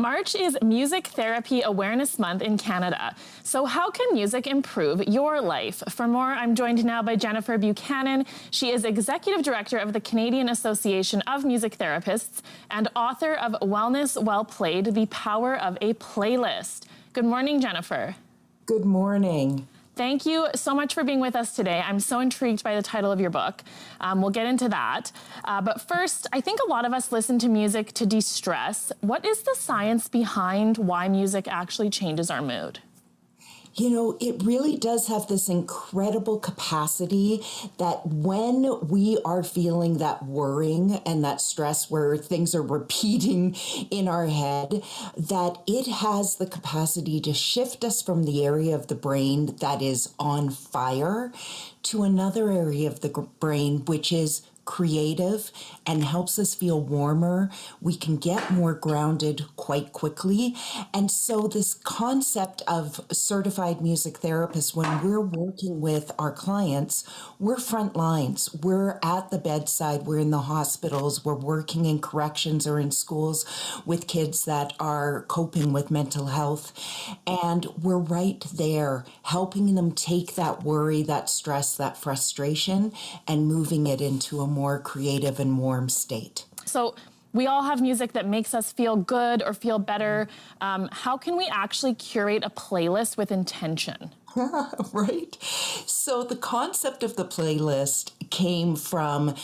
March is Music Therapy Awareness Month in Canada. So how can music improve your life? For more, I'm joined now by Jennifer Buchanan. She is Executive Director of the Canadian Association of Music Therapists and author of Wellness Well Played, The Power of a Playlist. Good morning, Jennifer. Good morning. Thank you so much for being with us today. I'm so intrigued by the title of your book. We'll get into that. But first, I think a lot of us listen to music to de-stress. What is the science behind why music actually changes our mood? You know, it really does have this incredible capacity that when we are feeling that worrying and that stress where things are repeating in our head, that it has the capacity to shift us from the area of the brain that is on fire to another area of the brain, which is creative and helps us feel warmer. We can get more grounded quite quickly. And so this concept of certified music therapists, when we're working with our clients, we're front lines. We're at the bedside. We're in the hospitals. We're working in corrections or in schools with kids that are coping with mental health. And we're right there helping them take that worry, that stress, that frustration, and moving it into a more creative and warm state. So we all have music that makes us feel good or feel better. How can we actually curate a playlist with intention? Right. So the concept of the playlist came from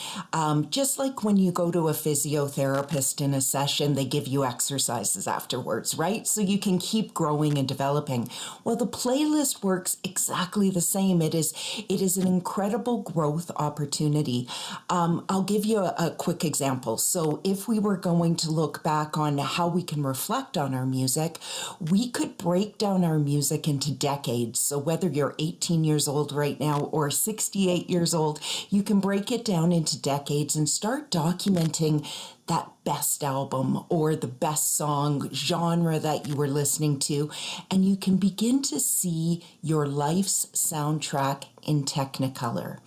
just like when you go to a physiotherapist in a session, they give you exercises afterwards, right? So you can keep growing and developing. Well, the playlist works exactly the same. It is an incredible growth opportunity. I'll give you a quick example. So if we were going to look back on how we can reflect on our music, we could break down our music into decades. So whether you're 18 years old right now or 68 years old, you can break it down into decades and start documenting that best album or the best song genre that you were listening to. And you can begin to see your life's soundtrack in Technicolor.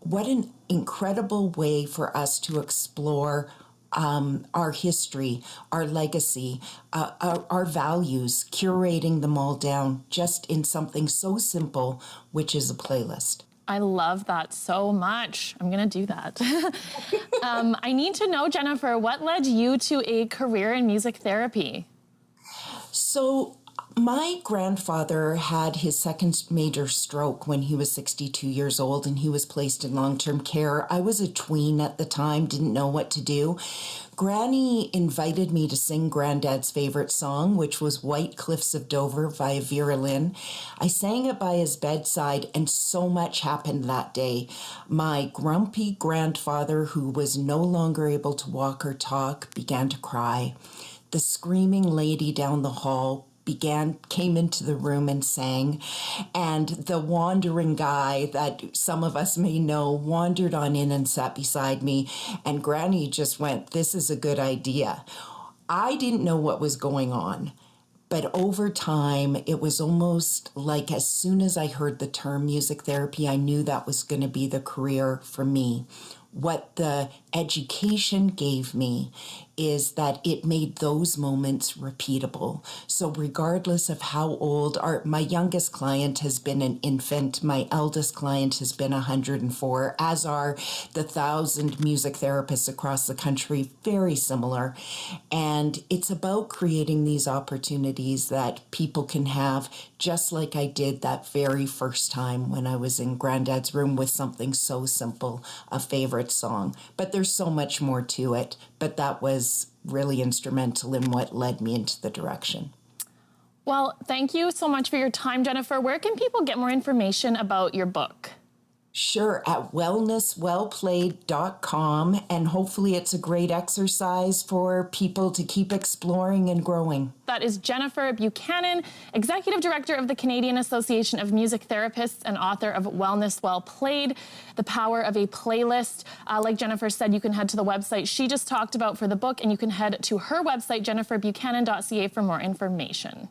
What an incredible way for us to explore our history, our legacy, our values, curating them all down just in something so simple, which is a playlist. I love that so much. I'm going to do that. I need to know, Jennifer, what led you to a career in music therapy? So my grandfather had his second major stroke when he was 62 years old and he was placed in long-term care. I was a tween at the time, didn't know what to do. Granny invited me to sing Granddad's favorite song, which was White Cliffs of Dover by Vera Lynn. I sang it by his bedside and so much happened that day. My grumpy grandfather, who was no longer able to walk or talk, began to cry. The screaming lady down the hall came into the room and sang, and the wandering guy that some of us may know wandered on in and sat beside me, and Granny just went, "This is a good idea." I didn't know what was going on, but over time, it was almost like as soon as I heard the term music therapy, I knew that was going to be the career for me. What the education gave me is that it made those moments repeatable. So regardless of how old, my youngest client has been an infant, my eldest client has been 104, as are the 1,000 music therapists across the country, very similar. And it's about creating these opportunities that people can have, just like I did that very first time when I was in Granddad's room with something so simple, a favorite song. But there's so much more to it, but that was really instrumental in what led me into the direction. Well, thank you so much for your time, Jennifer. Where can people get more information about your book? Sure, at wellnesswellplayed.com, and hopefully it's a great exercise for people to keep exploring and growing. That is Jennifer Buchanan, Executive Director of the Canadian Association of Music Therapists and author of Wellness Well Played, The Power of a Playlist. Like Jennifer said, you can head to the website she just talked about for the book, and you can head to her website, jenniferbuchanan.ca, for more information.